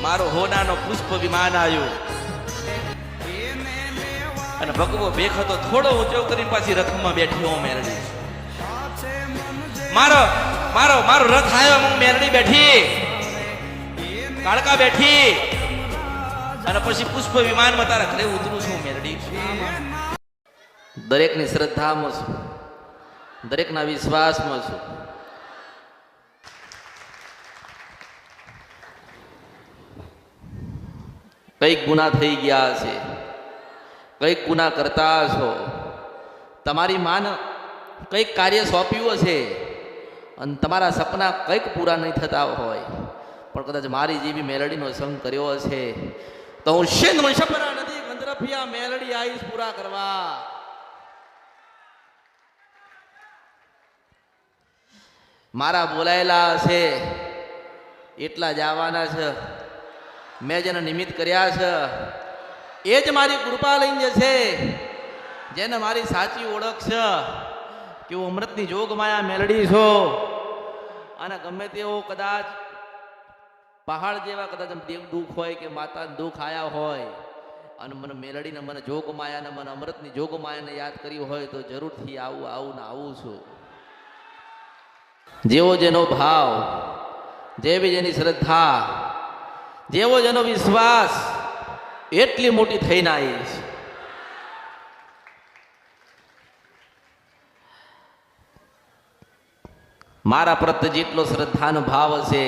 મારો હોનાનો પુષ્પ વિમાન આવ્યું અને ભગવો બેખતો થોડો ઊંચો કરી પાછી રથમાં બેઠી હું મેરડી મારો મારો મારો રથ આવ્યો હું મેરડી બેઠી કાળકા બેઠી અને પછી પુષ્પ વિમાનમાં તારા ઘરે ઉતરું છું મેરડી દરેકની શ્રદ્ધામાં છું દરેકના વિશ્વાસમાં છું કઈક ગુના થઈ ગયા છે કઈક ગુના કરતા છો તમારી માન કઈક કાર્ય સોંપ્યું હશે અને તમારા સપના કઈક પૂરા નહીં થતા હોય પણ કદાચ મારી જેવી મેલડીનો સંગ કર્યો હશે તો હું સિંધ વંશપરા નદી ગંધરફિયા મેલડી આવીશ પૂરા કરવા મારા બોલાયેલા હશે એટલા જ આવવાના છે મેં જેને નિમિત્ત કર્યા છે એ જ મારી કૃપા લઈને જશે જેને મારી સાચી ઓળખ છે કે હું અમૃતની જોગ માયા મેલડી છો અને ગમે તેવો કદાચ પહાડ જેવા કદાચ દેવ દુઃખ હોય કે માતા દુઃખ આયા હોય અને મને મેલડીને મને જોગ માયાને મને અમૃતની જોગ માયાને યાદ કરી હોય તો જરૂરથી આવું ને આવું છું જેવો જેનો ભાવ જેવી જેની શ્રદ્ધા જેવો જેનો વિશ્વાસ એટલી મોટી થઈને આવી છે મારા પ્રત્યે જેટલો શ્રદ્ધાનો ભાવ હશે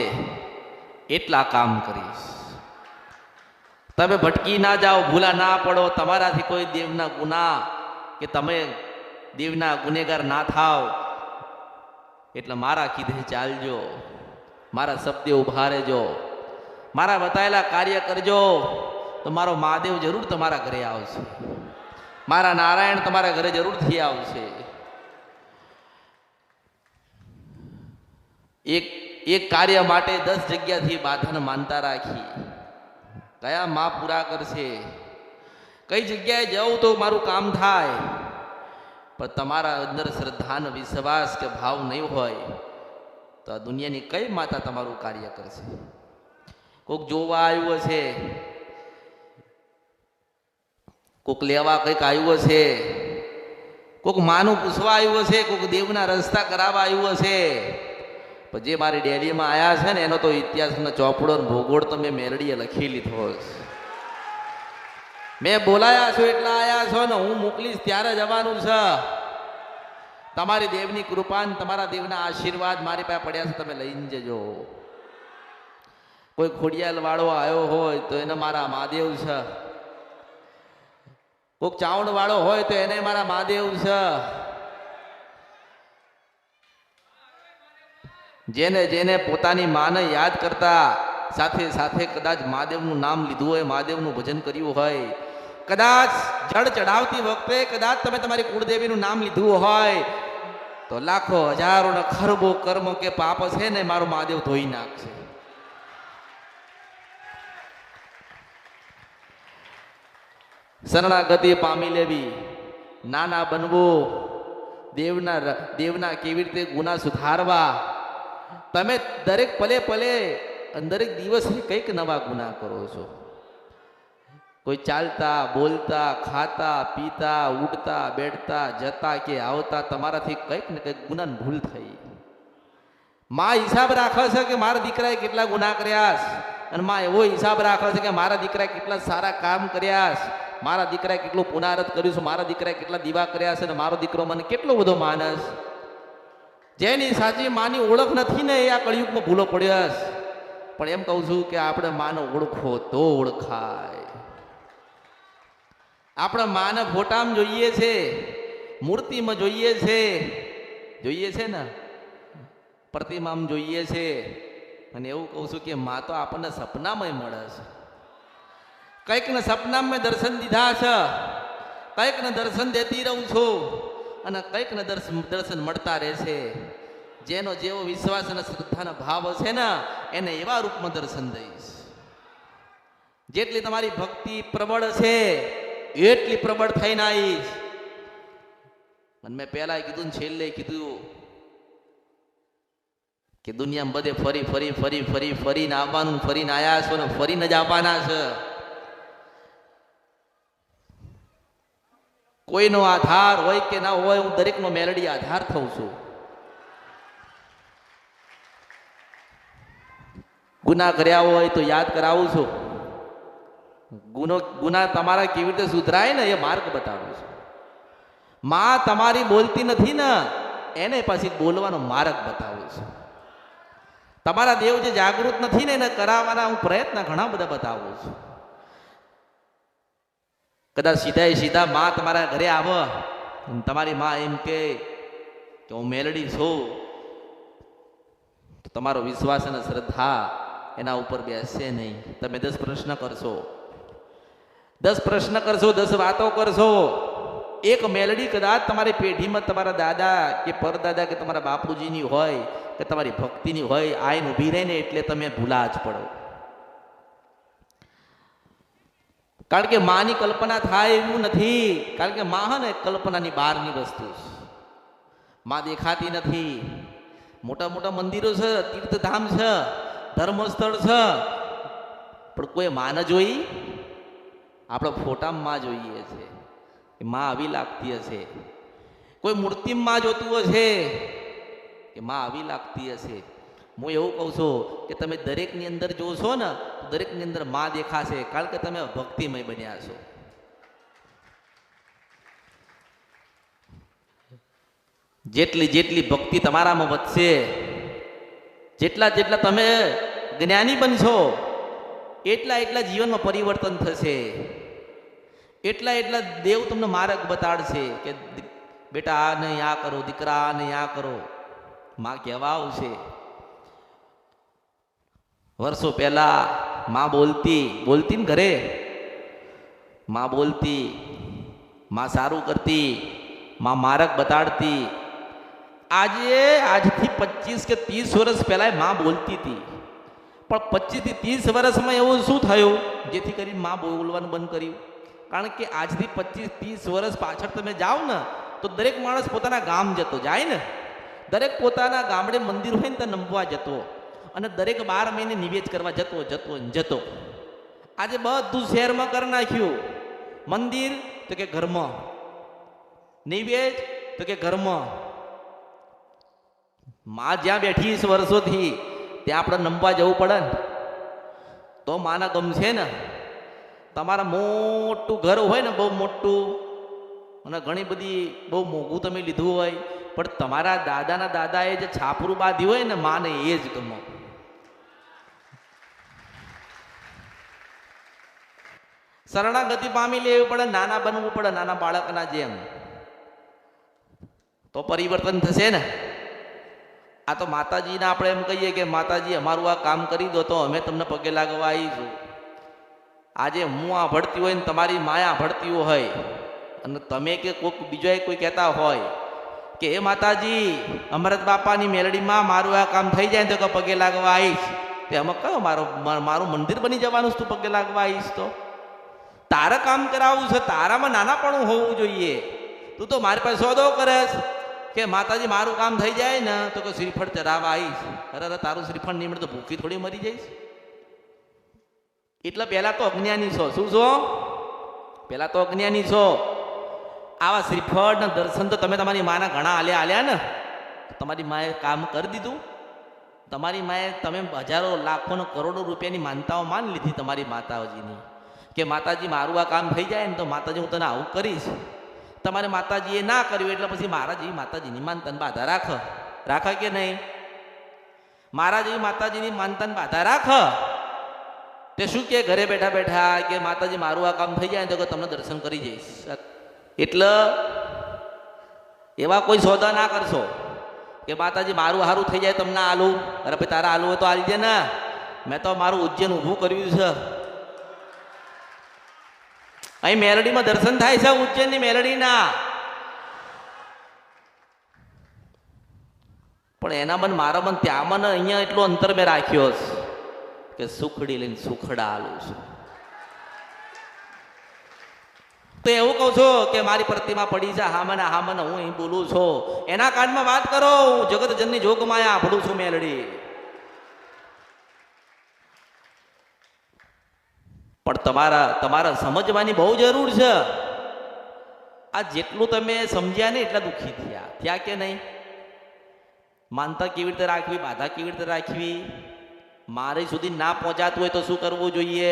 એટલા કામ કરીશ તમે ભટકી ના જાઓ ભૂલા ના પડો તમારાથી કોઈ દેવના ગુના કે તમે દેવના ગુનેગાર ના થાવ એટલે મારા કીધે ચાલજો મારા શબ્દે ઉભા રહેજો મારા બતાવેલા કાર્ય કરજો તો મારો મહાદેવ જરૂર તમારા ઘરે આવશે મારા નારાયણ તમારા ઘરે જરૂરથી આવશે એક કાર્ય માટે 10 જગ્યાથી બાધાને માનતા રાખી કયા માં પૂરા કરશે કઈ જગ્યાએ જાઉં તો મારું કામ થાય પણ તમારા અંદર શ્રદ્ધાનો વિશ્વાસ કે ભાવ નહીં હોય તો આ દુનિયાની કઈ માતા તમારું કાર્ય કરશે કોક જોવા આવ્યું હશે કોક લેવા કંઈક આવ્યું હશે કોક માનું પૂછવા આવ્યું હશે કોક દેવના રસ્તા કરાવવા આવ્યું હશે પણ જે મારી ડેરીમાં આવ્યા છે ને એનો તો ઇતિહાસનો ચોપડો ભૂગોળ તો મેં મેલડીએ લખી લીધો છે મેં બોલાયા છો એટલા આવ્યા છો ને હું મોકલીશ ત્યારે જવાનું છે તમારી દેવની કૃપા ને તમારા દેવના આશીર્વાદ મારી પાસે પડ્યા છે તમે લઈને જજો કોઈ ખોડિયાલ વાળો આવ્યો હોય તો એને મારા મહાદેવ છે કોઈક ચાવણ વાળો હોય તો એને મારા મહાદેવ છે જેને જેને પોતાની માને યાદ કરતા સાથે સાથે કદાચ મહાદેવનું નામ લીધું હોય મહાદેવનું ભજન કર્યું હોય કદાચ જળ ચડાવતી વખતે કદાચ તમે તમારી કુળદેવીનું નામ લીધું હોય તો લાખો હજારો ને ખરબો કર્મ કે પાપ છે ને મારો મહાદેવ ધોઈ નાખશે શરણાગતિ પામી લેવી નાના બનવું દેવના કેવી રીતે ગુના સુધારવા તમે દરેક પલે પલે દરેક દિવસે કંઈક નવા ગુના કરો છો કોઈ ચાલતા બોલતા ખાતા પીતા ઉડતા બેઠતા જતા કે આવતા તમારાથી કંઈક ને કંઈક ગુનાની ભૂલ થઈ માં હિસાબ રાખે છે કે મારા દીકરાએ કેટલા ગુના કર્યા અને માં એવો હિસાબ રાખે છે કે મારા દીકરાએ કેટલા સારા કામ કર્યા મારા દીકરાએ કેટલું પુનરાવર્ત કર્યું છે મારા દીકરાએ કેટલા દીવા કર્યા છે અને મારો દીકરો મને કેટલો બધો માનસ જેની સાચી માની ઓળખ નથી ને એ આ કળિયુગમાં ભૂલો પડ્યો પણ એમ કહું છું કે આપણે માને ઓળખો તો ઓળખાય આપણે માને ફોટામાં જોઈએ છે મૂર્તિમાં જોઈએ છે ને પ્રતિમામાં જોઈએ છે અને એવું કહું છું કે માં તો આપણને સપનામાં મળે છે કંઈક ને સપનામાં મેં દર્શન દીધા છે કંઈક ને દર્શન દેતી રહું છું અને કંઈક ને દર્શન મળતા રહેશે જેનો જેવો વિશ્વાસ અને શ્રદ્ધાના ભાવ હશે ને એને એવા રૂપમાં દર્શન દઈશ જેટલી તમારી ભક્તિ પ્રબળ છે એટલી પ્રબળ થઈને આવીશ અને મેં પહેલા કીધું ને છેલ્લે કીધું કે દુનિયામાં બધે ફરી ફરી ફરી ફરી ફરીને આવવાનું, ફરીને આવ્યા છો ને ફરીને જ આવવાના છે. કોઈનો આધાર હોય કે ના હોય, હું દરેકનો મેલડી આધાર થઉં છું. ગુના કર્યા હોય તો યાદ કરાવું છું. ગુના તમારા કેવી રીતે સુધરાય ને એ માર્ગ બતાવું છું. માં તમારી બોલતી નથી ને એને પછી બોલવાનો માર્ગ બતાવું છું. તમારા દેવ જે જાગૃત નથી ને એને કરાવવાના હું પ્રયત્ન ઘણા બધા બતાવું છું. કદાચ સીધા માં તમારા ઘરે આવે, તમારી માં એમ કે હું મેલડી છું, તો તમારો વિશ્વાસ અને શ્રદ્ધા એના ઉપર બેસશે નહીં. તમે 10 પ્રશ્ન કરશો, 10 પ્રશ્ન કરશો, 10 વાતો કરશો. એક મેલડી કદાચ તમારી પેઢીમાં તમારા દાદા કે પરદાદા કે તમારા બાપુજીની હોય કે તમારી ભક્તિની હોય, આઈને ઊભી રહીને એટલે તમે ભૂલા જ પડો. કારણ કે માની કલ્પના થાય એવું નથી. કારણ કે માં હે ને કલ્પનાની બહારની વસ્તુ છે. માં દેખાતી નથી. મોટા મોટા મંદિરો છે, તીર્થધામ છે, ધર્મસ્થળ છે, પણ કોઈ માં ન જોઈ. આપણે ફોટામાં માં જોઈએ છે કે માં આવી લાગતી હશે. કોઈ મૂર્તિમાં જોતું હશે કે માં આવી લાગતી હશે. હું એવું કહું છું કે તમે દરેકની અંદર જોશો ને તો દરેકની અંદર માં દેખાશે. કારણ કે તમે ભક્તિમય બન્યા છો. જેટલી જેટલી ભક્તિ તમારામાં વધશે, જેટલા જેટલા તમે જ્ઞાની બનશો, એટલા એટલા જીવનમાં પરિવર્તન થશે. એટલા એટલા દેવ તમને માર્ગ બતાડશે કે બેટા આ નહીં આ કરો, દીકરા આ નહીં આ કરો. માં કહેવા આવશે. વર્ષો પહેલા માં બોલતી ને ઘરે, માં બોલતી, માં સારું કરતી, માં માર્ગ બતાડતી. આજથી 25 કે 30 વર્ષ પહેલા માં બોલતી હતી, પણ 25 થી 30 વર્ષમાં એવું શું થયું જેથી કરી માં બોલવાનું બંધ કર્યું? કારણ કે આજથી 25-30 વર્ષ પાછળ તમે જાઓ ને તો દરેક માણસ પોતાના ગામ જતો જાય ને, દરેક પોતાના ગામડે મંદિર હોય ને ત્યાં નમવા જતો, અને દરેક 12 મહિને નિવેદ કરવા જતો. આજે બધું શહેરમાં કરી નાખ્યું. મંદિર તો કે ઘરમાં, નિવેદ તો કે ઘરમાં. માં જ્યાં બેઠી છે વર્ષોથી ત્યાં આપણે નમવા જવું પડે ને તો માના ગમશે ને. તમારા મોટું ઘર હોય ને, બહુ મોટું, અને ઘણી બધી બહુ મોંઘું તમે લીધું હોય, પણ તમારા દાદાના દાદાએ જે છાપરું બાંધ્યું હોય ને માને એ જ ગમો. શરણાગતિ પામી લેવી પડે, નાના બનવું પડે, નાના બાળકના જેમ, તો પરિવર્તન થશે ને. આ તો માતાજીને આપણે એમ કહીએ કે માતાજી અમારું આ કામ કરી દો તો અમે તમને પગે લાગવા આવીશું. આજે હું આ ભળતી હોય ને તમારી માયા ભળતી હોય, અને તમે કે કોઈક બીજો કોઈ કહેતા હોય કે એ માતાજી અમરત બાપાની મેલડીમાં મારું આ કામ થઈ જાય તો કે પગે લાગવા આવીશ, તે અમે કયો મારું મંદિર બની જવાનું તું પગે લાગવા આવીશ? તો તારે કામ કરાવવું છે, તારામાં નાનાપણું હોવું જોઈએ. તું તો મારી પાસે સોદો કરેશ કે માતાજી મારું કામ થઈ જાય ને તો કે શ્રીફળ ચરાવવા આવીશ. અરે તારું શ્રીફળ નહીં મળે તો ભૂખી થોડી મરી જઈશ. એટલે પહેલા તો અજ્ઞાની છો. શું છો? પહેલા તો અજ્ઞાની છો. આવા શ્રીફળ ના દર્શન તો તમે તમારી માના ઘણા આલ્યા ને, તમારી માએ કામ કરી દીધું. તમારી માએ તમે હજારો લાખો કરોડો રૂપિયાની માનતાઓ માન લીધી તમારી માતાજીની કે માતાજી મારું આ કામ થઈ જાય ને તો માતાજી હું તને આવું કરીશ. તમારે માતાજીએ ના કર્યું એટલે પછી મારા જેવી માતાજીની માનતાને બાધા રાખે કે નહીં? મારા જેવી માતાજીની માનતાને બાધા રાખે તે શું કે ઘરે બેઠા બેઠા કે માતાજી મારું આ કામ થઈ જાય તો કે તમને દર્શન કરી જઈશ. એટલે એવા કોઈ સોદા ના કરશો કે માતાજી મારું સારું થઈ જાય તમને આલું. અરે ભાઈ તારા આલું હોય તો આલજે ને. મેં તો મારું ઉજ્જૈન ઊભું કર્યું છે. અહીં મેલડીમાં દર્શન થાય છે, ઉજ્જૈનની મેલડીના. પણ એના મન મારા મન ત્યાં મને અહીંયા એટલો અંતર મેં રાખ્યો છે કે સુખડી લઈને સુખડા આલું છું. તો એવું કહું છું કે મારી પ્રતિમા પડી છે હા મને હું અહીં બોલું છું, એના કાનમાં વાત કરો, હું જગત જનની જોગમાયા ભળું છું મેલડી. પણ તમારા સમજવાની બહુ જરૂર છે. આ જેટલું તમે સમજ્યા ને એટલા દુઃખી થયા કે નહીં? માનતા કેવી રીતે રાખવી, બાધા કેવી રીતે રાખવી, મારે સુધી ના પહોંચાતું હોય તો શું કરવું જોઈએ,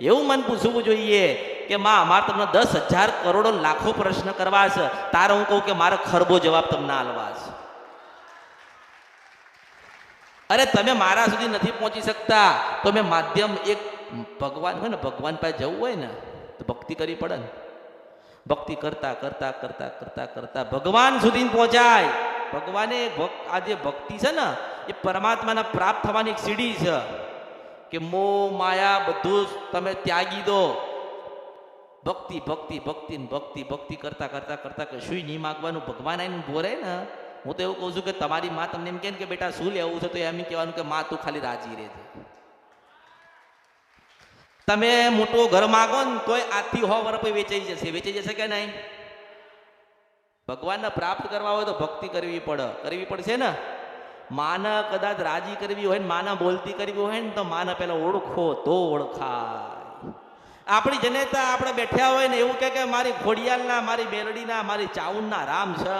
એવું મન પૂછવું જોઈએ કે માં અમારે તમને 10,000 કરોડો લાખો પ્રશ્ન કરવા છે, તારે હું કહું કે મારે ખરબો જવાબ તમને આલવા છે. અરે તમે મારા સુધી નથી પહોંચી શકતા તો મેં માધ્યમ એક ભગવાન હોય ને, ભગવાન પાસે જવું હોય ને તો ભક્તિ કરવી પડે ને. ભક્તિ કરતા કરતા કરતા કરતા કરતા ભગવાન સુધી પહોંચાય. ભગવાને આ જે ભક્તિ છે ને એ પરમાત્માને પ્રાપ્ત થવાની એક સીડી છે કે મોહ માયા બધું તમે ત્યાગી દો. ભક્તિ ભક્તિ ભક્તિ ભક્તિ ભક્તિ કરતા કરતા કરતા કશું નહીં માગવાનું. ભગવાન આવીને બોરે ને, હું તો એવું કહું છું કે તમારી માં તમને એમ કહે કે બેટા શું લેવું છે તો એમ કહેવાનું કે માં તું ખાલી રાજી રહેજે. તમે મોટો ઘર માગો ને તોય આજથી 100 વર્ષ પછી વેચાઈ જશે કે નહીં? ભગવાનને પ્રાપ્ત કરવા હોય તો ભક્તિ કરવી પડશે ને. માને કદાચ રાજી કરવી હોય ને, માને બોલતી કરવી હોય ને તો માને પેલા ઓળખો તો ઓળખાય. આપણી જનેતા આપણે બેઠ્યા હોય ને એવું કે મારી ખોડિયાલના, મારી બેલડીના, મારી ચાઉનના રામ છે,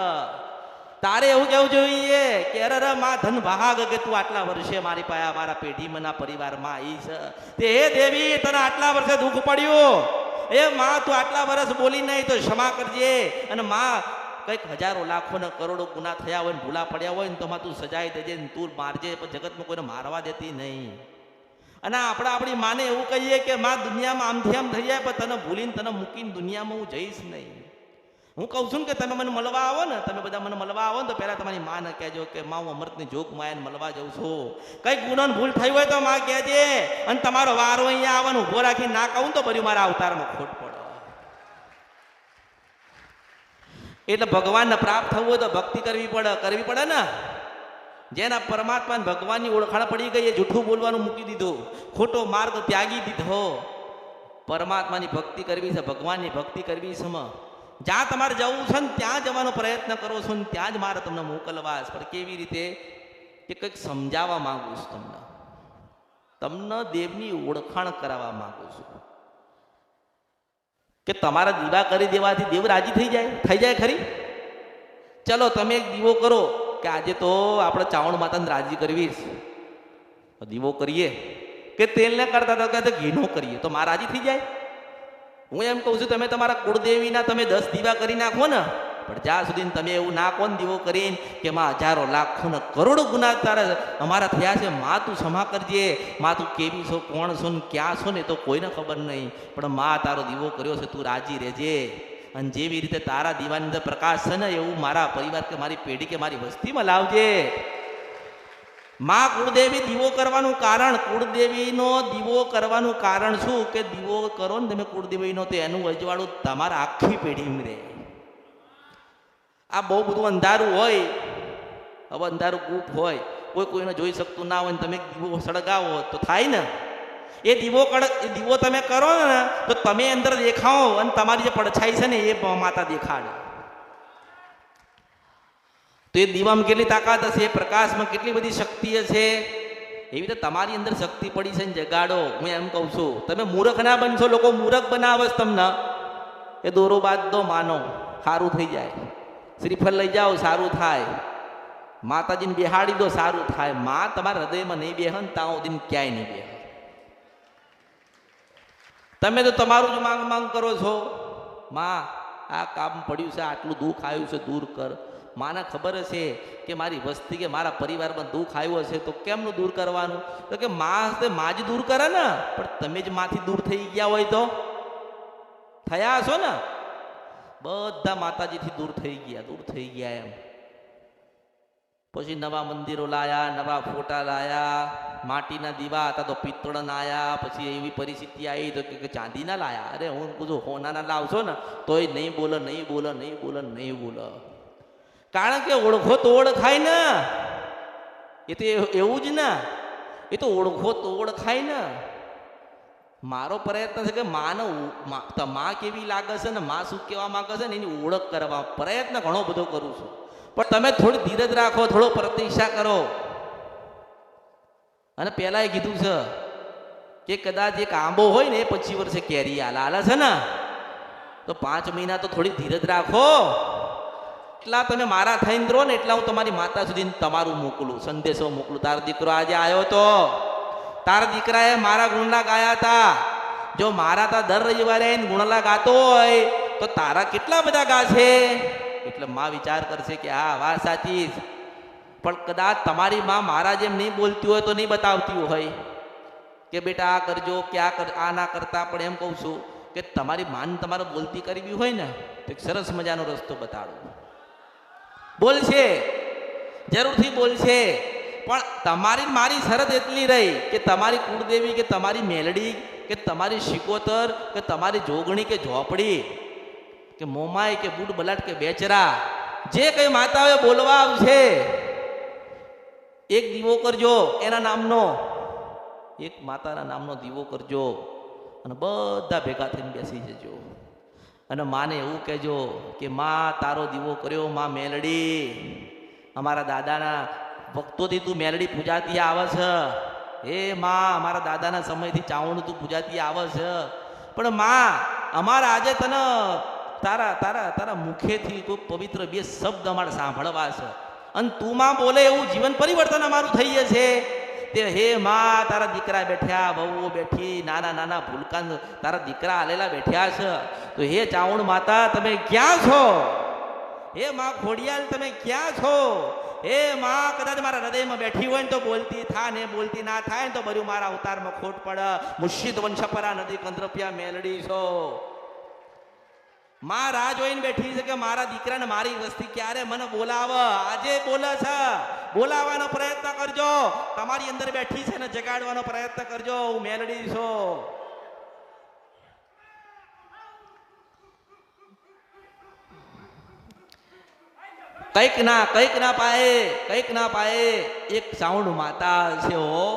તારે એવું કેવું જોઈએ કે અરે માં ધન ભાગ કે તું આટલા વર્ષે મારી પાસે મારા પેઢીમાં પરિવારમાં આવી છે, તે હે દેવી તને આટલા વર્ષે દુઃખ પડ્યું, એ માં તું આટલા વર્ષ બોલી નહીં તો ક્ષમા કરજે. અને માં કંઈક હજારો લાખો ને કરોડો ગુના થયા હોય ને ભૂલા પડ્યા હોય ને તો માં તું સજાઈ દેજે ને તું મારજે, પણ જગતમાં કોઈને મારવા દેતી નહીં. અને આપણે આપણી માને એવું કહીએ કે માં દુનિયામાં આમથી આમ થઈ જાય પણ તને ભૂલીને તને મૂકીને દુનિયામાં હું જઈશ નહીં. હું કહું છું કે તમે મને મળવા આવો ને, તમે બધા મને મળવા આવો ને તો પહેલા તમારી માને કહેજો કે માં હું અમૃતની જોગ માયાને મળવા જાઉં છું, કંઈક ગુનો ભૂલ થઈ હોય તો માં કહેજે. અને તમારો વારો અહીંયા આવવાનું ઉભો રાખીને ના કહું તો ભર્યું મારા અવતારમાં ખોટ પડે. એટલે ભગવાનને પ્રાપ્ત થવું હોય તો ભક્તિ કરવી પડે ને. જેના પરમાત્માને ભગવાનની ઓળખાણ પડી ગઈ એ જૂઠું બોલવાનું મૂકી દીધું, ખોટો માર્ગ ત્યાગી દીધો. પરમાત્માની ભક્તિ કરવી છે, ભગવાનની ભક્તિ કરવી છે. જ્યાં તમારે જવું છે ને ત્યાં જવાનો પ્રયત્ન કરો છો ને ત્યાં જ મારે તમને મોકલવા છે. પણ કેવી રીતે એ કંઈક સમજાવવા માંગુ છું, તમને દેવની ઓળખાણ કરાવવા માંગુ છું કે તમારા દીવા કરી દેવાથી દેવ રાજી થઈ જાય ખરી? ચલો તમે એક દીવો કરો કે આજે તો આપણે ચાવણ માતાને રાજી કરવી છે, દીવો કરીએ કે તેલને કરતા તો કે ઘીનો કરીએ તો માં રાજી થઈ જાય? હું એમ કહું છું તમે તમારા કુળદેવીના તમે 10 દીવા કરી નાખો ને, પણ જ્યાં સુધી તમે એવું ના કહો ને દીવો કરીને કે માં હજારો લાખો ને કરોડો ગુના તારે અમારા થયા છે, માં તું ક્ષમા કરજે, માં તું કેવી છો, કોણ છો ને ક્યાં છો ને તો કોઈને ખબર નહીં, પણ માં તારો દીવો કર્યો છે તું રાજી રહેજે. અને જેવી રીતે તારા દીવાની અંદર પ્રકાશ છે ને એવું મારા પરિવાર કે મારી પેઢી કે મારી વસ્તીમાં લાવજે. માં કુળદેવી દીવો કરવાનું કારણ, કુળદેવીનો દીવો કરવાનું કારણ શું કે દીવો કરો ને તમે કુળદેવીનો તો એનું અજવાળું તમારા આખી પેઢીમાં રહે. આ બહુ બધું અંધારું હોય, હવે અંધારું ગુપ હોય, કોઈને જોઈ શકતું ના હોય ને તમે દીવો સળગાવો તો થાય ને. એ દીવો તમે કરો ને તો તમે અંદર દેખાઓ અને તમારી જે પડછાઈ છે ને એ માતા દેખાડે. તો એ દીવામાં કેટલી તાકાત હશે, એ પ્રકાશમાં કેટલી બધી શક્તિ હશે. એવી રીતે તમારી અંદર શક્તિ પડી છે ને જગાડો. હું એમ કહું છું તમે મૂર્ખ ના બનશો, લોકો મૂર્ખ બનાવે છે તમને. એ દોરો બાદ દો, માનો સારું થઈ જાય, શ્રીફળ લઈ જાઓ સારું થાય, માતાજીને બેહાડી દો સારું થાય. માં તમારા હૃદયમાં નહીં બેહે ને ત્યાં સુધી ક્યાંય નહીં બેહે. તમે તો તમારું જ માંગ કરો છો, માં આ કામ પડ્યું છે, આટલું દુઃખ આવ્યું છે દૂર કર. માને ખબર હશે કે મારી વસ્તી કે મારા પરિવારમાં દુઃખ આવ્યું હશે તો કેમનું દૂર કરવાનું? તો કે માં જ દૂર કરે ને, પણ તમે જ માંથી દૂર થઈ ગયા હોય તો થયા હશો ને. બધા માતાજીથી દૂર થઈ ગયા એમ. પછી નવા મંદિરો લાયા, નવા ફોટા લાયા, માટીના દીવા હતા તો પિત્તળના આયા, પછી એવી પરિસ્થિતિ આવી તો કે ચાંદીના લાયા. અરે હું પૂછું હોનાના લાવશો ને તોય નહીં બોલો. કારણ કે ઓળખો તો ઓળખાય ને, એ તો એવું જ ને, એ તો ઓળખો તો ઓળખાય ને. મારો પ્રયત્ન છે કે માં કેવી લાગે છે ને માં શું કહેવા માંગે છે ને એની ઓળખ કરવા પ્રયત્ન ઘણો બધો કરું છું. પણ તમે થોડી ધીરજ રાખો, થોડો પ્રતીક્ષા કરો. અને પહેલા એ કીધું છે કે કદાચ એક આંબો હોય ને એ 25 વર્ષે કેરી હાલે છે ને, તો 5 મહિના તો થોડી ધીરજ રાખો. એટલા તમે મારા થઈને રહો ને એટલા હું તમારી માતા સુધી તમારું મોકલું, સંદેશો મોકલું. તારો દીકરો આજે આવ્યો તો, તારા દીકરાએ મારા ગુણલા ગાયા હતા. જો મારા તા દર રવિવારે ગુણલા ગાતો હોય તો તારા કેટલા બધા ગાશે. એટલે માં વિચાર કરશે કે હા વાત સાચી જ. પણ કદાચ તમારી માં મારા જેમ નહીં બોલતી હોય તો નહીં બતાવતી હોય કે બેટા આ કરજો કે આ ના કરતા. પણ એમ કહું છું કે તમારી માન તમારે બોલતી કરવી હોય ને તો એક સરસ મજાનો રસ્તો બતાડો. બોલશે, જરૂરથી બોલશે. પણ તમારી મારી શરત એટલી રહી કે તમારી કુળદેવી કે તમારી મેલડી કે તમારી શિકોતર કે તમારી જોગણી કે ઝોપડી કે મોમાઈ કે બુટ બલાટ કે બેચરા જે કઈ માતાઓએ બોલવા આવશે, એક દીવો કરજો એના નામનો, એક માતાના નામનો દીવો કરજો અને બધા ભેગા થઈને બેસી જજો. અને માને એવું કહેજો કે માં તારો દીવો કર્યો માં મેલડી, અમારા દાદાના ભક્તોથી તું મેલડી પૂજાતી આવે છે. હે માં અમારા દાદાના સમયથી ચાવણ તું પૂજાતી આવે છે. પણ માં અમારા આજે તને તારા તારા તારા મુખેથી કોઈ પવિત્ર 2 શબ્દ અમારે સાંભળવા છે. અને તું માં બોલે એવું જીવન પરિવર્તન અમારું થઈ જશે. તે હે માં તારા દીકરા બેઠ્યા, વહુઓ બેઠી, નાના નાના ભૂલકાન તારા દીકરા આલેલા બેઠ્યા છે. તો હે ચાવણ માતા તમે ક્યાં છો? હે માં ખોડિયાલ તમે ક્યાં છો? હે માં કદાચ મારા હૃદયમાં બેઠી હોય ને તો બોલતી થા ને બોલતી ના થાય ને તો બધું મારા અવતારમાં ખોટ પડે. મુર્શિદ વંશપરા નદી કંદ્રપિયા મેલડી છો. માં રાહ જોઈને બેઠી છે કે મારા દીકરાને મારી વસ્તી ક્યારે મને બોલાવે. આજે બોલે છે, બોલાવવાનો પ્રયત્ન કરજો. તમારી અંદર બેઠી છે ને જગાડવાનો પ્રયત્ન કરજો. હું મેલડી છું. કંઈક ના પાયે એક ચાવણ માતા છે હો.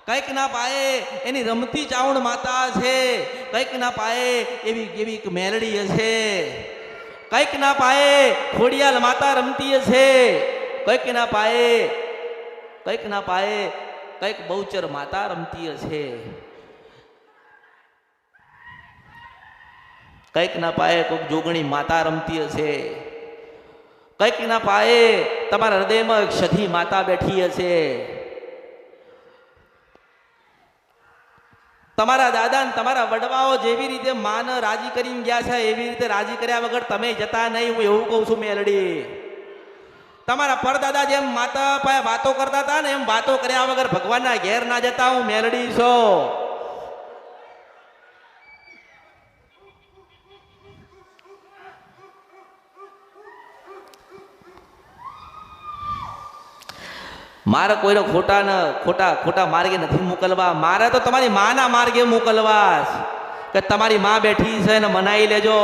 કંઈક ના પાયે એની રમતી ચાવણ માતા છે. કંઈક ના પાયે એવી મેલડી હશે. કંઈક ના પાયે ખોડિયાલ માતા રમતી હશે. કંઈક ના પાયે કંઈક બહુચર માતા રમતી હશે. કંઈક ના પાયે કોઈક જોગણી માતા રમતી હશે. કંઈક ના પાયે તમારા હૃદયમાં એક સધી માતા બેઠી હશે. તમારા દાદા ને તમારા વડવાઓ જેવી રીતે માને રાજી કરીને ગયા છે એવી રીતે રાજી કર્યા વગર તમે જતા નહીં. હું એવું કહું છું મેલડી. તમારા પરદાદા જેમ માતા પાસે વાતો કરતા હતા ને એમ વાતો કર્યા વગર ભગવાનના ઘેર ના જતા. હું મેલડી છું. મારે કોઈને ખોટા માર્ગે નથી મોકલવા. મારે તો તમારી માના માર્ગે મોકલવા કે તમારી માં બેઠી છે ને મનાઈ લેજો.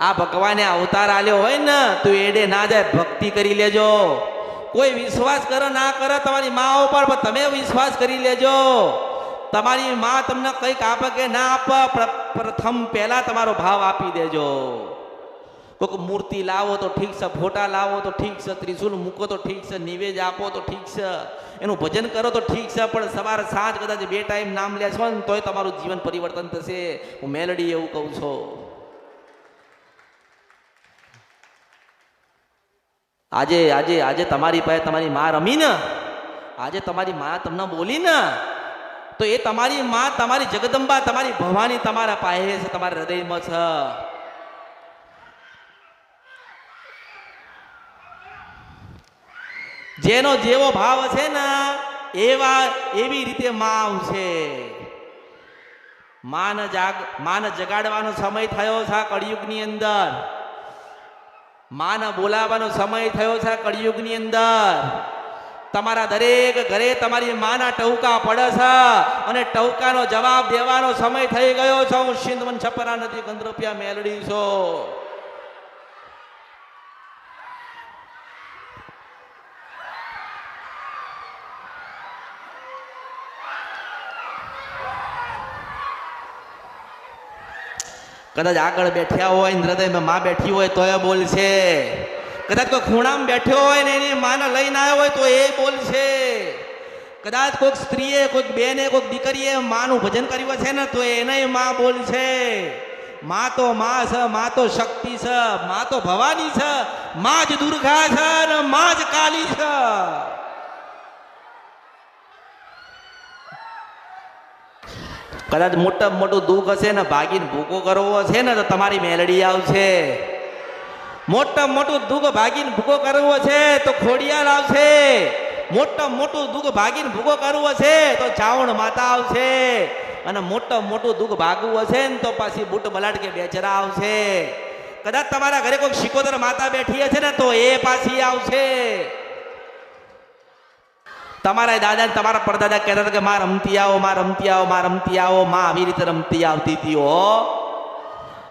આ ભગવાને અવતાર આલ્યો હોય ને તો એડે ના જાય, ભક્તિ કરી લેજો. કોઈ વિશ્વાસ કરે ના કરે તમારી મા ઉપર, પણ તમે વિશ્વાસ કરી લેજો. તમારી માં તમને કંઈક આપે કે ના આપે, પ્રથમ પહેલા તમારો ભાવ આપી દેજો. કોઈક મૂર્તિ લાવો તો ઠીક છે, ફોટા લાવો તો ઠીક છે, ત્રિશુલ મૂકો તો ઠીક છે, નિવેદ આપો તો ઠીક છે, એનું ભજન કરો તો ઠીક છે. પણ સવારે સાંજ કદાચ 2 ટાઈમ નામ લેશો ને તોય તમારું જીવન પરિવર્તન થશે. હું મેલડી એવું કહું છું. આજે તમારી પાસે તમારી માં રમી ને, આજે તમારી માં તમને બોલી ને, તો એ તમારી માં તમારી જગદંબા તમારી ભવાની તમારા પાસે છે, તમારા હૃદયમાં છે. જેનો જેવો ભાવ હશે ને એવી રીતે માં આવશે. માને જગાડવાનો સમય થયો છે કળિયુગની અંદર. માને બોલાવવાનો સમય થયો છે કળિયુગની અંદર. તમારા દરેક ઘરે તમારી માના ટહુકા પડે છે અને ટહુકાનો જવાબ દેવાનો સમય થઈ ગયો છે. હું સિંધવન છપરા નદી કંદ્રપિયા મેલડી છું. કદાચ આગળ બેઠ્યા હોય ને હૃદયમાં માં બેઠી હોય તો એ બોલશે. કદાચ કોઈ ખૂણામાં બેઠ્યો હોય ને એની માને લઈને આવ્યો હોય તો એ બોલશે. કદાચ કોઈક સ્ત્રીએ, કોઈક બેને, કોઈક દીકરીએ માનું ભજન કર્યું છે ને તો એને માં બોલશે. માં તો માં છે, માં તો શક્તિ છે, માં તો ભવાની છે, માં જ દુર્ગા છે ને માં જ કાલી છે. કદાચ મોટામાં મોટું દુઃખ હશે ને ભાગીને ભૂકો કરવો છે ને તો તમારી મેલડી આવશે. મોટામાં મોટું દુઃખ ભાગીને ભૂકો કરવો છે તો ખોડિયાર આવશે. મોટામાં મોટું દુઃખ ભાગીને ભૂકો કરવો છે તો ચાવણ માતા આવશે. અને મોટામાં મોટું દુઃખ ભાગવું હશે ને તો પાછી બુટ બલાટ કે બેચરા આવશે. કદાચ તમારા ઘરે કોઈ શિકોતર માતા બેઠી હશે ને તો એ પાછી આવશે. તમારા દાદા ને તમારા પરદાદા કહેતા હતા કે માં રમતી આવો, માં રમતી આવો, માં રમતી આવો. માં આવી રીતે રમતી આવતી હતી હો.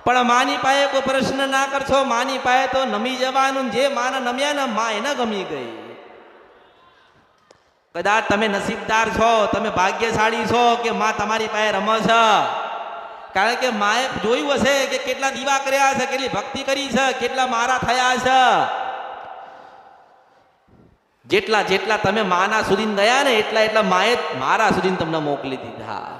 પણ માની પાસે કોઈ પ્રશ્ન ના કરશો. માની પાસે તો નમી જવાનું. જે માને નમ્યા ને માં એને ગમી ગઈ. કદાચ તમે નસીબદાર છો, તમે ભાગ્યશાળી છો કે માં તમારી પાસે રમે છે. કારણ કે માએ જોયું હશે કે કેટલા દીવા કર્યા છે, કેટલી ભક્તિ કરી છે, કેટલા મારા થયા છે. જેટલા જેટલા તમે માના સુધી ગયા ને એટલા એટલા માએ મારા સુધી તમને મોકલી દીધા.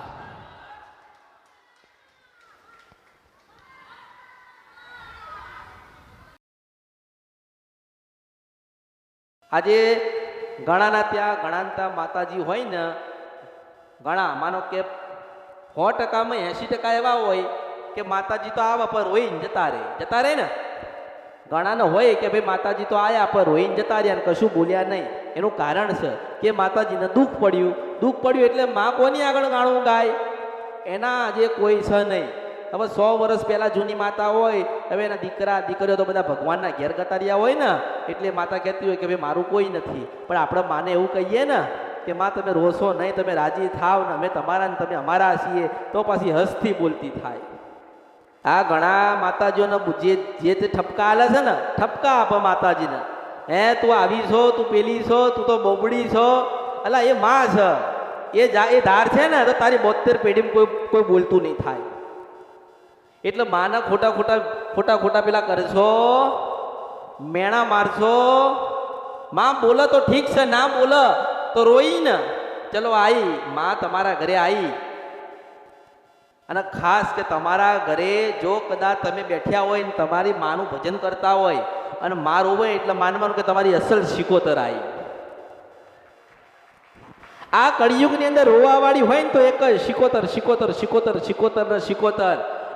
આજે ઘણાના ત્યાં ઘણા માતાજી હોય ને, ઘણા માનો કે 100%માં 80% એવા હોય કે માતાજી તો આવા પર રોઈને જતા રહે ને. ઘણાને હોય કે ભાઈ માતાજી તો આયા પર રોઈને જતા રહ્યા ને કશું બોલ્યા નહીં. એનું કારણ છે કે માતાજીને દુઃખ પડ્યું એટલે માં કોની આગળ ગાણું ગાય? એના આજે કોઈ છે નહીં. હવે 100 વર્ષ પહેલા જૂની માતા હોય, હવે એના દીકરા દીકરીઓ તો બધા ભગવાનના ઘેર ગતાર્યા હોય ને, એટલે માતા કહેતી હોય કે ભાઈ મારું કોઈ નથી. પણ આપણે માને એવું કહીએ ને કે માં તમે રોશો નહીં, તમે રાજી થાવ ને, અમે તમારા ને તમે અમારા છીએ, તો પાછી હસથી બોલતી થાય. આ ઘણા માતાજીઓને જે તે ઠપકા હાલે છે ને, ઠપકા આપે માતાજીને. હે તું આવી છો, તું પેલી છો, તું તો બોબડી છો. અલા એ માં છે, એ ધાર છે ને તો તારી 72 પેઢીમાં કોઈ બોલતું નહીં થાય. એટલે માના ખોટા પેલા કરશો, મેણા મારશો. માં બોલે તો ઠીક છે, ના બોલે તો રોઈ ને. ચલો આવી માં તમારા ઘરે આવી, અને ખાસ કે તમારા ઘરે જો કદાચ તમે બેઠ્યા હોય ને તમારી માનું ભજન કરતા હોય અને માં રોવે એટલે માનવાનું કે તમારી અસલ શિકોતર આવી. આ કળિયુગની અંદર રોવાવાળી હોય ને તો એક જ શિકોતર.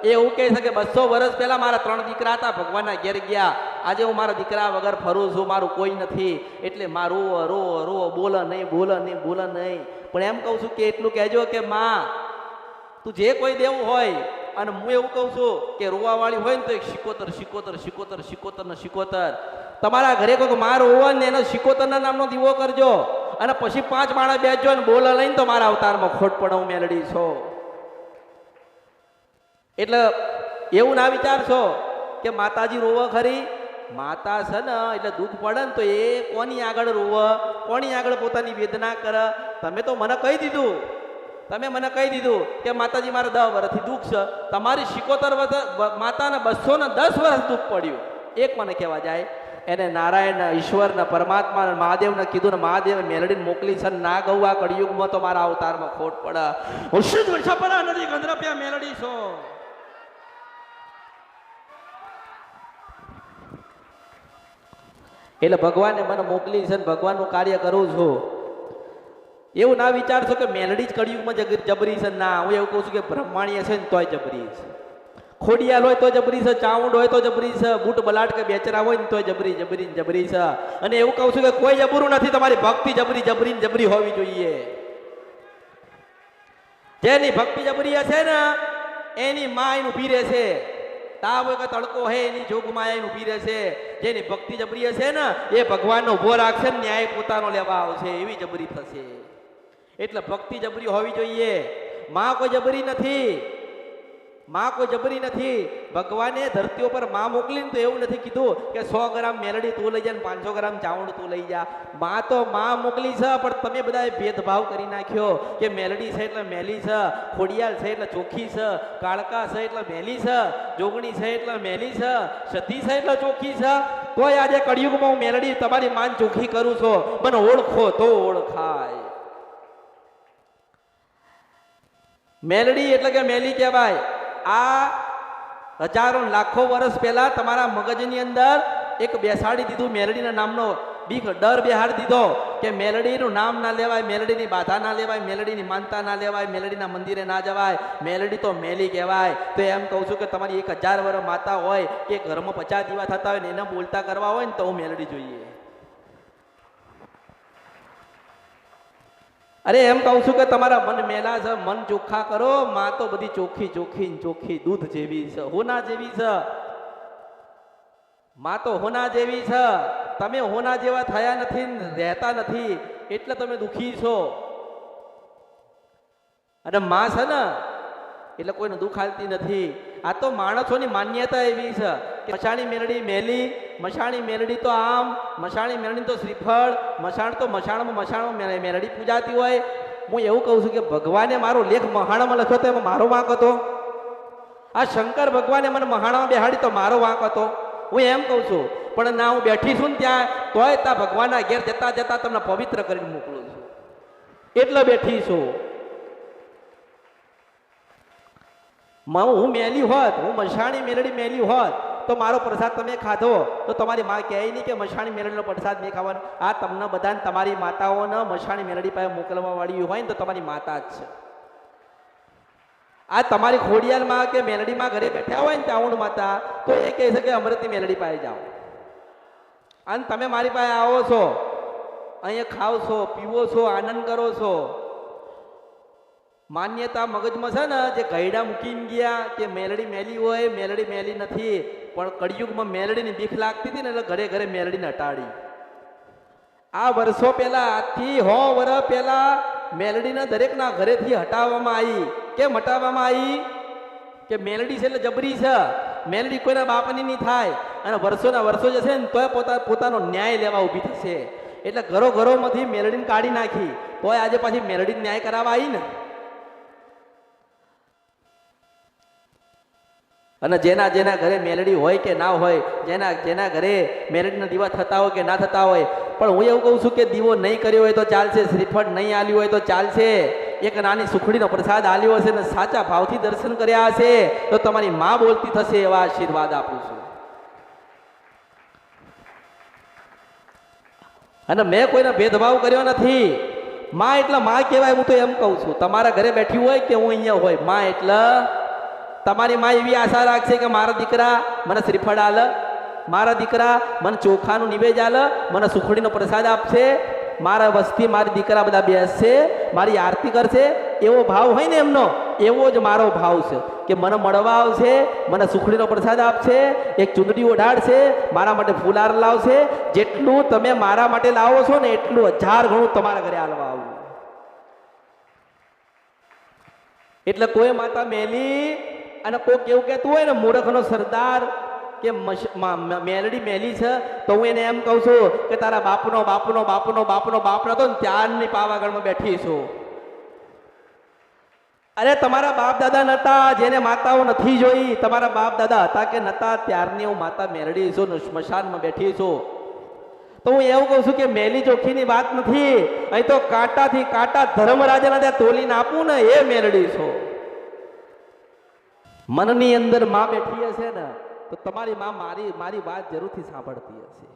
એ એવું કહે છે કે 200 વર્ષ પહેલા મારા 3 દીકરા હતા, ભગવાનના ઘેર ગયા. આજે હું મારા દીકરા વગર ફરું છું, મારું કોઈ નથી. એટલે માં રોવો, બોલે નહીં. પણ એમ કહું છું કે એટલું કહેજો કે માં તું જે કોઈ દેવું હોય, અને હું એવું કહું છું કે રોવાવાળી હોય ને તો એક શિકોતર. તમારા ઘરે કોઈક માં રોવા ને એનો શિકોતરના નામનો દીવો કરજો, અને પછી 5 માણસ બેસજો ને બોલે લઈને તો મારા અવતારમાં ખોટ પડે હું મેલડી છો. એટલે એવું ના વિચારશો કે માતાજી રોવે ખરી. માતા છે ને એટલે દુઃખ પડે ને તો એ કોની આગળ રોવે, કોની આગળ પોતાની વેદના કરે. તમે મને કહી દીધું કે માતાજી મારે 10 વર્ષથી દુઃખ છે. તમારી શિકોતર માતાને 210 વર્ષ દુઃખ પડ્યું. એક મને કહેવા જાય એને નારાયણ, ઈશ્વર ને પરમાત્મા ને મહાદેવને કીધું ને મહાદેવે મેલડીને મોકલી છે. ના ગૌવા કળિયુગમાં તો મારા અવતારમાં ખોટ પડે. હું શુદ્ધ વર્ષપરા નથી ગંધરપિયા મેલડી છો. એટલે ભગવાને મને મોકલી છે ને ભગવાનનું કાર્ય કરું છું. એવું ના વિચારશો કે મેલડી જ કળિયુગમાં જબરી છે. ના, હું એવું કહું છું કે બ્રહ્માણીય છે ને તોય જબરી છે. ખોડિયાલ હોય તો જબરી છે, ચાઉંડ હોય તો જબરી છે, બૂટ બલાટ કે બેચરા હોય ને તોય જબરી છે. અને એવું કહું છું કે કોઈ જબરું નથી. તમારી ભક્તિ જબરી હોવી જોઈએ. જેની ભક્તિ જબરી હશે ને એની માં એનું ઊભી રહેશે. તાવ હોય કે તડકો હે એની જોગમાં એનું ઊભી રહેશે. જેની ભક્તિ જબરી હશે ને એ ભગવાનનો ઉભો રાખશે ને ન્યાય પોતાનો લેવા આવશે. એવી જબરી થશે. એટલે ભક્તિ જબરી હોવી જોઈએ. માં કોઈ જબરી નથી. માં કોઈ જબરી નથી. ભગવાને ધરતી ઉપર માં મોકલીને તો એવું નથી કીધું કે 100 ગ્રામ મેલડી તું લઈ જા ને 500 ગ્રામ ચાવણ તું લઈ જા. માં તો માં મોકલી છે, પણ તમે બધાએ ભેદભાવ કરી નાખ્યો કે મેલડી છે એટલે મેલી છે, ખોડિયાલ છે એટલે ચોખ્ખી છે, કાળકા છે એટલે મેલી છે, જોગણી છે એટલે મેલી છે, સતી છે એટલે ચોખ્ખી છે. તોય આજે કળિયુગમાં હું મેલડી તમારી માન ચોખ્ખી કરું છું. મને ઓળખો તો ઓળખાય. મેલડી એટલે કે મેલી કહેવાય. આ હજારો લાખો વર્ષ પહેલા તમારા મગજની અંદર એક બેસાડી દીધું મેલડીના નામનો બીક ડર બેહાડી દીધો કે મેલડીનું નામ ના લેવાય, મેલડીની બાધા ના લેવાય, મેલડીની માનતા ના લેવાય, મેલડીના મંદિરે ના જવાય, મેલડી તો મેલી કહેવાય. તો એમ કહું છું કે તમારી 1000 વર્ષ માતા હોય કે ઘરમાં 50 દીવા થતા હોય ને એને બોલતા કરવા હોય ને તો હું મેલડી જોઈએ. અરે એમ કહું છું કે તમારા મન મેલા છે, મન ચોખ્ખા કરો. માં તો બધી ચોખ્ખી ચોખ્ખી ચોખ્ખી દૂધ જેવી છે, હોના જેવી છે. માં તો હોના જેવી છે. તમે હોના જેવા થયા નથી, રહેતા નથી, એટલે તમે દુખી છો. અને માં છે ને એટલે કોઈને દુઃખ હાલતી નથી. આ તો માણસોની માન્યતા એવી છે કે મશાણી મેલડી મેલી, મશાણી મેલડી તો આમ, મશાણી મેલડી તો શ્રીફળ, મશાણમાં મેલડી પૂજાતી હોય. હું એવું કહું છું કે ભગવાને મારો લેખ મહાણામાં લખ્યો તો એમાં મારો વાંક હતો. આ શંકર ભગવાને મને મહાણામાં બેહાડી તો મારો વાંક હતો. હું એમ કહું છું, પણ ના હું બેઠી છું ને ત્યાં તોય ત્યાં ભગવાનના ઘેર જતા જતા તમને પવિત્ર કરીને મોકલું છું, એટલે બેઠી છું. હું મેલી હોત, હું મશાણી મેલડી મેલી હોત તો મારો પ્રસાદ તમે ખાધો તો તમારી માં કહે નહીં કે મશાણી મેલડીનો પ્રસાદ નહીં ખાવાનો. આ તમને બધાને તમારી માતાઓને મશાણી મેલડી પાસે મોકલવા વાળી હોય ને તો તમારી માતા જ છે. આ તમારી ખોડિયાલમાં કે મેલડીમાં ઘરે બેઠા હોય ને ચાવણ માતા તો એ કહે છે કે અમૃતની મેલડી પાસે જાઓ. અને તમે મારી પાસે આવો છો, અહીંયા ખાવ છો, પીવો છો, આનંદ કરો છો. માન્યતા મગજમાં છે ને જે ગયડા મૂકીને ગયા કે મેલડી મેલી હોય, મેલડી મેલી નથી. પણ કળિયુગમાં મેલડીની બીક લાગતી હતી ને એટલે ઘરે ઘરે મેલડીને હટાડી. આ વર્ષો પહેલા, આજથી 100 વર્ષ પહેલા મેલડીને દરેકના ઘરેથી હટાવવામાં આવી. કેમ હટાવવામાં આવી? કે મેલડી છે એટલે જબરી છે, મેલડી કોઈના બાપની નહીં થાય. અને વર્ષોના વર્ષો જશે ને તોય પોતાનો ન્યાય લેવા ઊભી થશે. એટલે ઘરો ઘરોમાંથી મેલડીને કાઢી નાખી, તોય આજે પાછી મેલડી ન્યાય કરાવવા આવી ને. અને જેના જેના ઘરે મેલડી હોય કે ના હોય, જેના ઘરે મેલડીના દીવા થતા હોય કે ના થતા હોય, પણ હું એવું કહું છું કે દીવો નહીં કર્યો હોય તો ચાલશે, શ્રીફળ નહીં આલ્યું હોય તો ચાલશે, એક નાની સુખડીનો પ્રસાદ આલ્યો હશે ને સાચા ભાવથી દર્શન કર્યા હશે તો તમારી માં બોલતી થશે એવા આશીર્વાદ આપું છું. અને મેં કોઈને ભેદભાવ કર્યો નથી. માં એટલે માં કહેવાય. હું તો એમ કહું છું, તમારા ઘરે બેઠી હોય કે હું અહીંયા હોય, માં એટલે તમારી માં એવી આશા રાખશે કે મારા દીકરા મને શ્રીફળ આલ, મારા દીકરા મને ચોખાનું નિવેદ આલ, મને સુખડીનો પ્રસાદ આપશે, મારા વસ્તી મારી દીકરા બધા બેસશે, મારી આરતી કરશે. એવો ભાવ હોય ને એમનો, એવો જ મારો ભાવ છે કે મને મળવા આવશે, મને સુખડીનો પ્રસાદ આપશે, એક ચૂંદડી ઓઢાડશે, મારા માટે ફૂલહાર લાવશે. જેટલું તમે મારા માટે લાવો છો ને એટલું 1000 ગણું તમારા ઘરે આલવા આવું. એટલે કોઈ માતા મેલી અને કોઈ કેવું કહેતું હોય ને મૂર્ખનો સરદાર કે મેલડી મેલી છે તો હું એને એમ કહું છું કે તારા બાપનો બાપનો બાપનો બાપનો બાપ નતો ને ત્યારની પાવાગઢમાં બેઠી છું. અરે તમારા બાપ દાદા નતા, જેને માતાઓ નથી જોઈ, તમારા બાપ દાદા હતા કે નતા ત્યારની હું માતા મેલડી છું, સ્મશાનમાં બેઠી છું. તો હું એવું કહું છું કે મેલી ચોખ્ખીની વાત નથી, અહીં તો કાંટાથી કાંટા ધર્મરાજાના ત્યાં તોલીને આપું ને એ મેલડી છું. મનની અંદર માં બેઠી હશે ને તો તમારી માં મારી વાત જરૂરથી સાંભળતી હશે.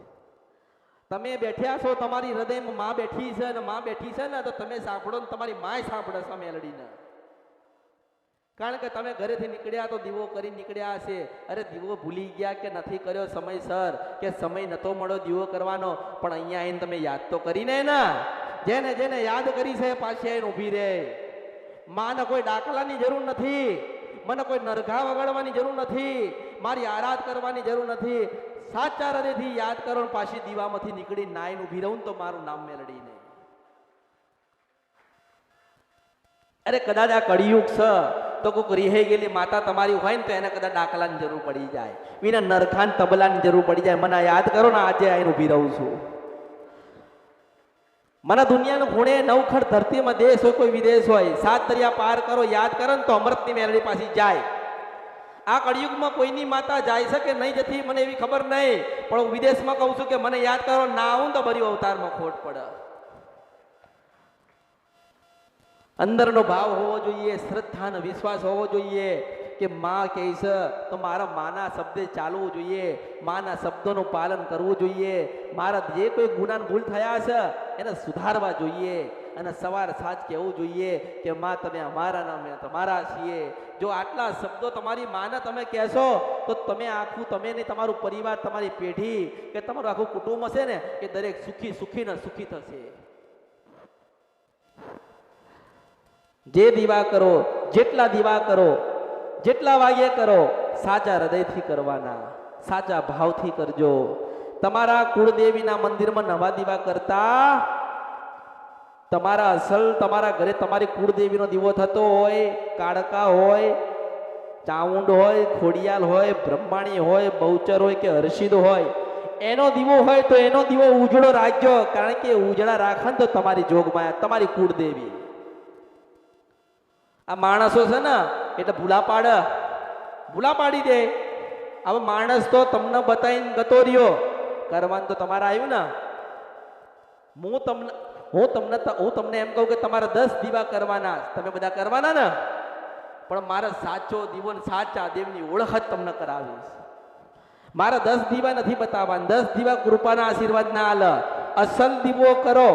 તમે બેઠ્યા છો, તમારી હૃદયમાં માં બેઠી છે ને માં બેઠી છે ને તો તમે સાંભળો ને તમારી માય સાંભળે છે મેલડીને. કારણ કે તમે ઘરેથી નીકળ્યા તો દીવો કરી નીકળ્યા હશે. અરે દીવો ભૂલી ગયા કે નથી કર્યો સમયસર, કે સમય નતો મળ્યો દીવો કરવાનો, પણ અહીંયા આવીને તમે યાદ તો કરીને ને. જેને જેને યાદ કરી છે પાછી આવીને ઊભી રહે. માને કોઈ ડાકલાની જરૂર નથી, મને કોઈ નરઘા વગાડવાની જરૂર નથી, મારી આરાધ કરવાની જરૂર નથી. સાચા હૃદયથી યાદ કરો ને પાછી દીવામાંથી નીકળી નાઈને ઊભી રહું તો મારું નામ મેલડી નહીં. અરે કદાચ આ કળિયુગ છે, તો કોઈક રિહાઈ ગયેલી માતા તમારી હોય ને તો એને કદાચ ડાકલાની જરૂર પડી જાય, વિના નરખાન તબલાની જરૂર પડી જાય. મને યાદ કરો ને, આજે આઈને ઊભી રહું છું. મને દુનિયાનું ખૂણે નવખડ ધરતીમાં દેશ હોય કોઈ વિદેશ હોય, 7 દરિયા પાર કરો, યાદ કરો ને તો અમૃતની મેરડી પાછી જાય. આ કળિયુગમાં કોઈની માતા જાય છે કે નહીં જતી મને એવી ખબર નહીં, પણ હું વિદેશમાં કહું છું કે મને યાદ કરો, ના આવું તો ભર્યું અવતારમાં ખોટ પડે. અંદરનો ભાવ હોવો જોઈએ, શ્રદ્ધા અને વિશ્વાસ હોવો જોઈએ કે માં કહે છે તો મારા માના શબ્દે ચાલવું જોઈએ, માના શબ્દોનું પાલન કરવું જોઈએ. મારા જે કોઈ ગુનાન ભૂલ થયા છે એને સુધારવા જોઈએ અને સવાર સાંજ કહેવું જોઈએ કે માં તમે અમારા નામે તમારા છીએ. જો આટલા શબ્દો તમારી માને તમે કહેશો તો તમે આખું, તમે નહીં તમારું પરિવાર, તમારી પેઢી કે તમારું આખું કુટુંબ હશે ને એ દરેક સુખી સુખી ને સુખી થશે. જે દીવા કરો, જેટલા દીવા કરો, જેટલા વાગ્યે કરો, સાચા હૃદયથી કરવાના, સાચા ભાવથી કરજો. તમારા કુળદેવીના મંદિરમાં નવા દીવા કરતા તમારા અસલ તમારા ઘરે તમારી કુળદેવીનો દીવો થતો હોય, કાળકા હોય, ચાઉંડ હોય, ખોડિયાલ હોય, બ્રહ્માણી હોય, બહુચર હોય કે હર્ષિદ હોય, એનો દીવો હોય તો એનો દીવો ઉજળો રાખજો. કારણ કે ઉજળા રાખે તો તમારી જોગમાયા, તમારી કુળદેવી. આ માણસો છે ને એટલે ભૂલા પાડી દે. હવે માણસ તો તમને બતાવીને ગતો રહ્યો, કરવાનું તો તમારે આવ્યું ને. હું તમને એમ કહું કે તમારે 10 દીવા કરવાના, તમે બધા કરવાના ને, પણ મારે સાચો દીવો ને સાચા દેવની ઓળખ જ તમને કરાવીશ. મારે 10 દીવા નથી બતાવવાના, 10 દીવા કૃપાના આશીર્વાદ ના આલે. અસલ દીવો કરો,